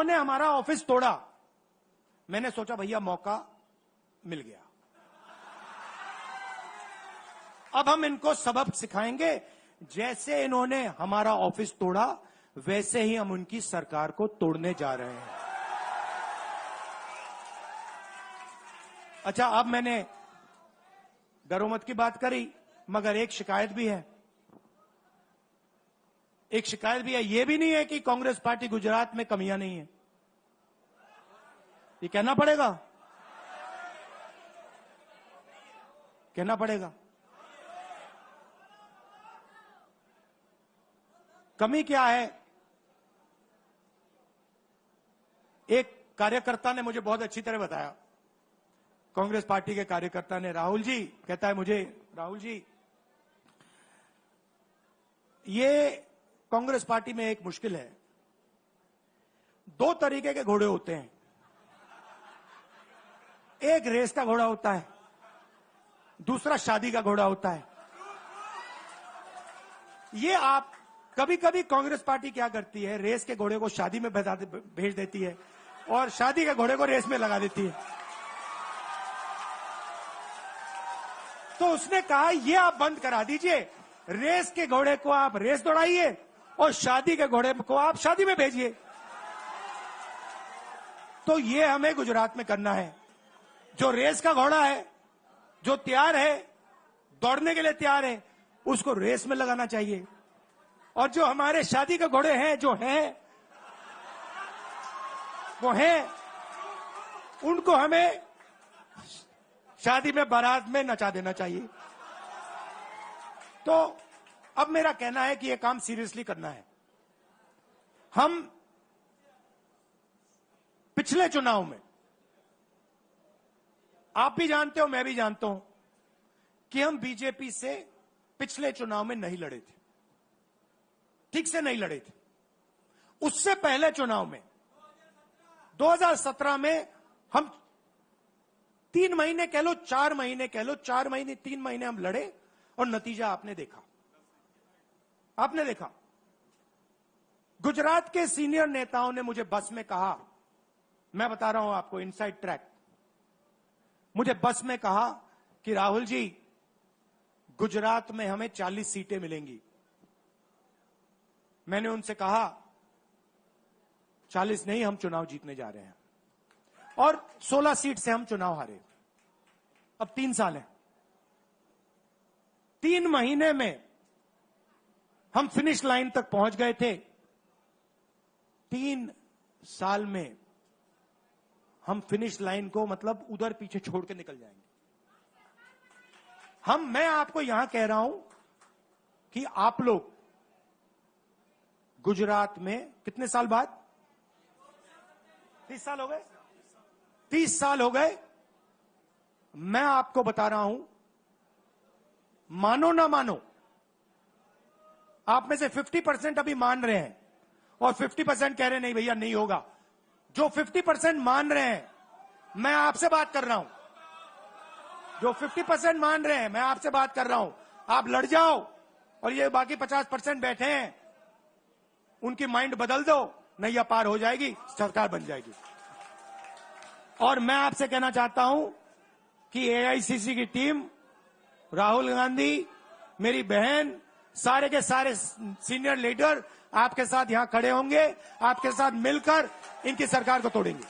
इन्होंने हमारा ऑफिस तोड़ा। मैंने सोचा भैया मौका मिल गया, अब हम इनको सबक सिखाएंगे। जैसे इन्होंने हमारा ऑफिस तोड़ा वैसे ही हम उनकी सरकार को तोड़ने जा रहे हैं। अच्छा, अब मैंने डरो मत की बात करी, मगर एक शिकायत भी है। एक शिकायत भी है। यह भी नहीं है कि कांग्रेस पार्टी गुजरात में कमियां नहीं है, ये कहना पड़ेगा, कहना पड़ेगा। कमी क्या है? एक कार्यकर्ता ने मुझे बहुत अच्छी तरह बताया, कांग्रेस पार्टी के कार्यकर्ता ने, राहुल जी, कहता है मुझे, राहुल जी ये कांग्रेस पार्टी में एक मुश्किल है, दो तरीके के घोड़े होते हैं, एक रेस का घोड़ा होता है, दूसरा शादी का घोड़ा होता है। ये आप कभी कभी कांग्रेस पार्टी क्या करती है, रेस के घोड़े को शादी में भेज देती है और शादी के घोड़े को रेस में लगा देती है। तो उसने कहा ये आप बंद करा दीजिए, रेस के घोड़े को आप रेस दौड़ाइए और शादी के घोड़े को आप शादी में भेजिए। तो ये हमें गुजरात में करना है। जो रेस का घोड़ा है, जो तैयार है, दौड़ने के लिए तैयार है, उसको रेस में लगाना चाहिए। और जो हमारे शादी के घोड़े हैं, जो हैं वो हैं, उनको हमें शादी में बारात में नचा देना चाहिए। तो अब मेरा कहना है कि यह काम सीरियसली करना है। हम पिछले चुनाव में, आप भी जानते हो, मैं भी जानता हूं कि हम बीजेपी से पिछले चुनाव में नहीं लड़े थे, ठीक से नहीं लड़े थे। उससे पहले चुनाव में 2017 में हम 3 महीने कह लो, 4 महीने कह लो, 4 महीने 3 महीने हम लड़े और नतीजा आपने देखा। आपने देखा, गुजरात के सीनियर नेताओं ने मुझे बस में कहा, मैं बता रहा हूं आपको इनसाइड ट्रैक, मुझे बस में कहा कि राहुल जी गुजरात में हमें 40 सीटें मिलेंगी। मैंने उनसे कहा 40 नहीं, हम चुनाव जीतने जा रहे हैं। और 16 सीट से हम चुनाव हारे। अब 3 साल है, 3 महीने में हम फिनिश लाइन तक पहुंच गए थे। 3 साल में हम फिनिश लाइन को मतलब उधर पीछे छोड़ के निकल जाएंगे। मैं आपको यहां कह रहा हूं कि आप लोग गुजरात में कितने साल बाद, 30 साल हो गए, 30 साल हो गए। मैं आपको बता रहा हूं, मानो ना मानो, आप में से 50% अभी मान रहे हैं और 50% कह रहे हैं नहीं भैया नहीं होगा। जो 50% मान रहे हैं, मैं आपसे बात कर रहा हूं, जो 50% मान रहे हैं, मैं आपसे बात कर रहा हूं। आप लड़ जाओ और ये बाकी 50% बैठे हैं, उनकी माइंड बदल दो, नैया पार हो जाएगी, सरकार बन जाएगी। और मैं आपसे कहना चाहता हूं कि एआईसीसी की टीम, राहुल गांधी, मेरी बहन, सारे के सारे सीनियर लीडर आपके साथ यहां खड़े होंगे, आपके साथ मिलकर इनकी सरकार को तोड़ेंगे।